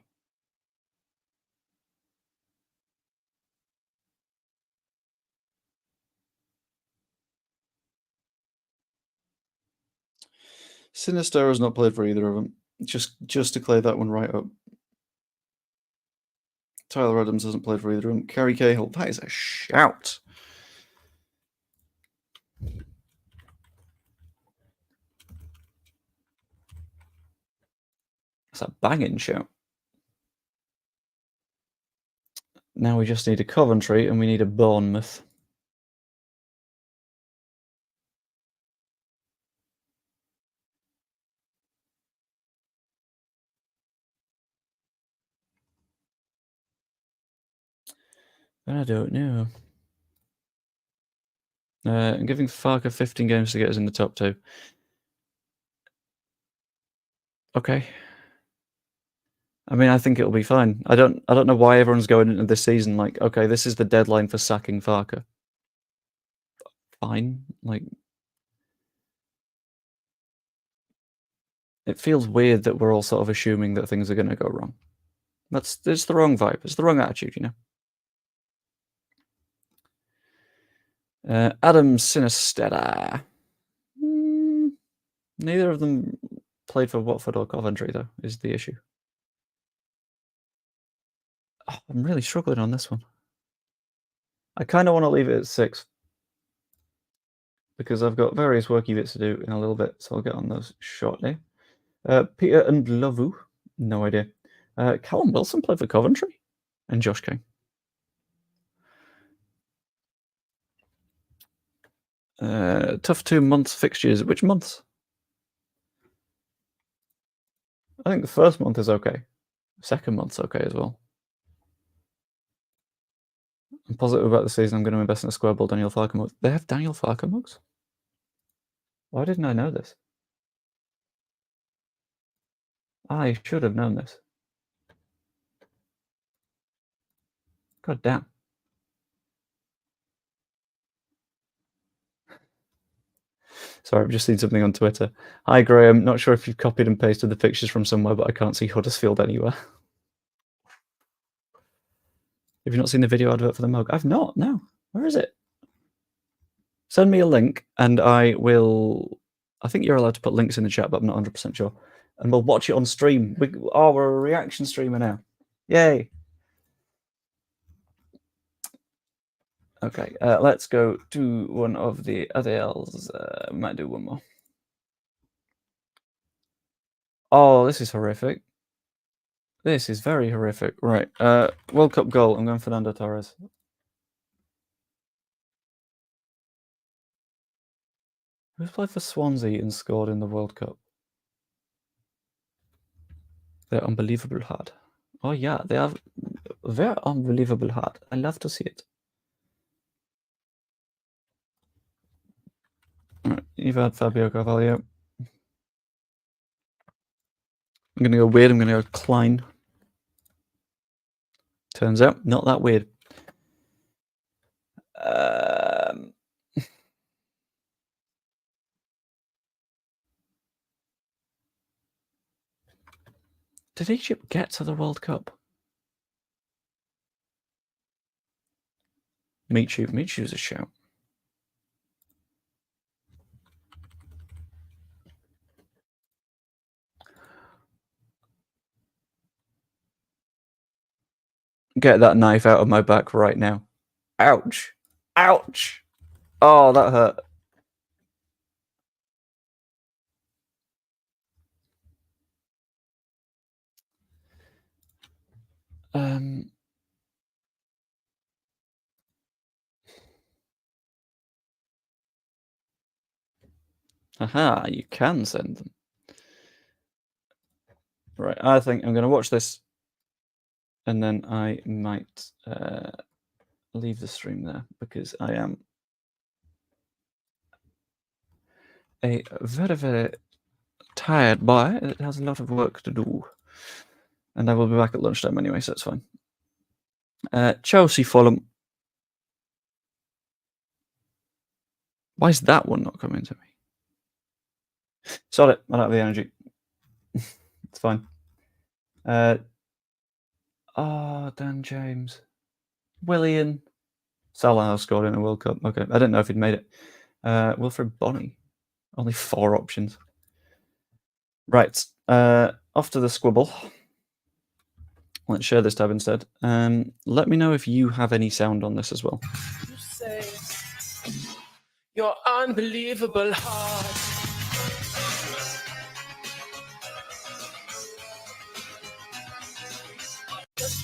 [SPEAKER 1] Sinister has not played for either of them. Just to clear that one right up. Tyler Adams hasn't played for either of them. Kerry Cahill, that is a shout. That's a banging shout. Now we just need a Coventry and we need a Bournemouth. I don't know. I'm giving Farker 15 games to get us in the top 2. Okay. I mean, I think it'll be fine. I don't know why everyone's going into this season like, okay, this is the deadline for sacking Farker. Fine. Like, it feels weird that we're all sort of assuming that things are going to go wrong. It's the wrong vibe. It's the wrong attitude, you know. Adam Sinistera. Neither of them played for Watford or Coventry, though, is the issue. Oh, I'm really struggling on this one. I kind of want to leave it at 6 because I've got various worky bits to do in a little bit, so I'll get on those shortly. Peter and Lovu, no idea. Callum Wilson played for Coventry, and Josh King. Tough 2 months fixtures. Which months? I think the first month is okay. Second month's okay as well. I'm positive about the season. I'm going to invest in a square ball Daniel Farker mugs. They have Daniel Farker mugs? Why didn't I know this? I should have known this. God damn. Sorry, I've just seen something on Twitter. Hi, Graham. Not sure if you've copied and pasted the pictures from somewhere, but I can't see Huddersfield anywhere. Have you not seen the video advert for the mug? I've not, no. Where is it? Send me a link and I will... I think you're allowed to put links in the chat, but I'm not 100% sure. And we'll watch it on stream. We're a reaction streamer now. Yay. Okay, let's go to one of the other L's. Might do one more. Oh, this is horrific. This is very horrific. Right, World Cup goal. I'm going Fernando Torres. Who's played for Swansea and scored in the World Cup? They're unbelievable hard. Oh yeah, they are very unbelievable hard. I love to see it. Right, you've had Fabio Carvalho. I'm going to go weird. I'm going to go Klein. Turns out, not that weird. Did Egypt get to the World Cup? Michu's a shout. Get that knife out of my back right now. Ouch. Ouch. Oh, that hurt. Aha, you can send them. Right, I think I'm going to watch this and then I might leave the stream there because I am a very, very tired boy that has a lot of work to do. And I will be back at lunchtime anyway, so it's fine. Chelsea Fulham. Why is that one not coming to me? Sorry, I don't have the energy. It's fine. Dan James. Willian. Salah scored in a World Cup. Okay, I didn't know if he'd made it. Wilfred Bonney. Only 4 options. Right, off to the squibble. Let's share this tab instead. Let me know if you have any sound on this as well. You say you're unbelievable hard.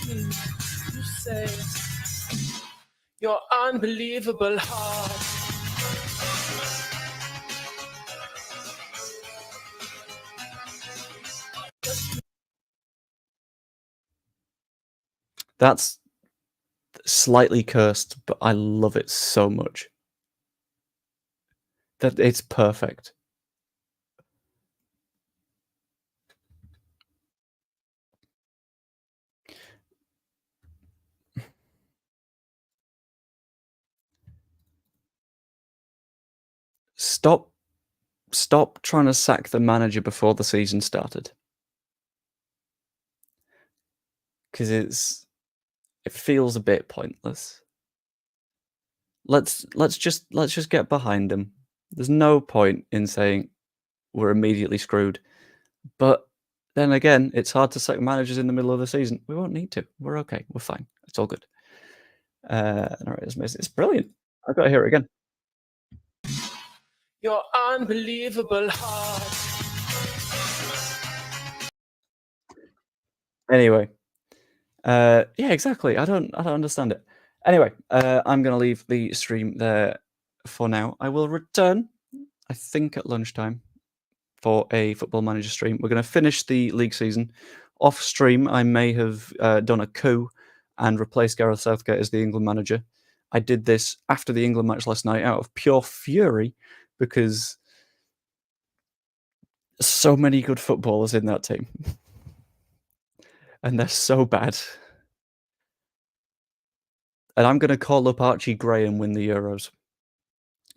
[SPEAKER 1] You say you're unbelievable hard. That's slightly cursed, but I love it so much. That it's perfect. Stop trying to sack the manager before the season started. Because it feels a bit pointless. Let's just get behind him. There's no point in saying we're immediately screwed. But then again, it's hard to sack managers in the middle of the season. We won't need to. We're okay. We're fine. It's all good. It's brilliant. I've got to hear it again. You're unbelievable hard. Anyway, yeah, exactly. I don't understand it. Anyway, I'm going to leave the stream there for now. I will return, I think, at lunchtime for a Football Manager stream. We're going to finish the league season. Off stream, I may have done a coup and replace Gareth Southgate as the England manager. I did this after the England match last night out of pure fury because so many good footballers in that team. And they're so bad. And I'm going to call up Archie Gray and win the Euros.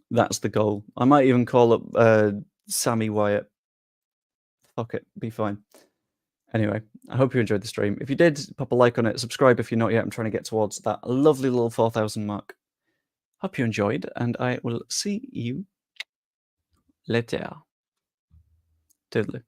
[SPEAKER 1] That's the goal. I might even call up Sammy Wyatt. Fuck it, be fine. Anyway, I hope you enjoyed the stream. If you did, pop a like on it. Subscribe if you're not yet. I'm trying to get towards that lovely little 4,000 mark. Hope you enjoyed, and I will see you later. Toodaloo.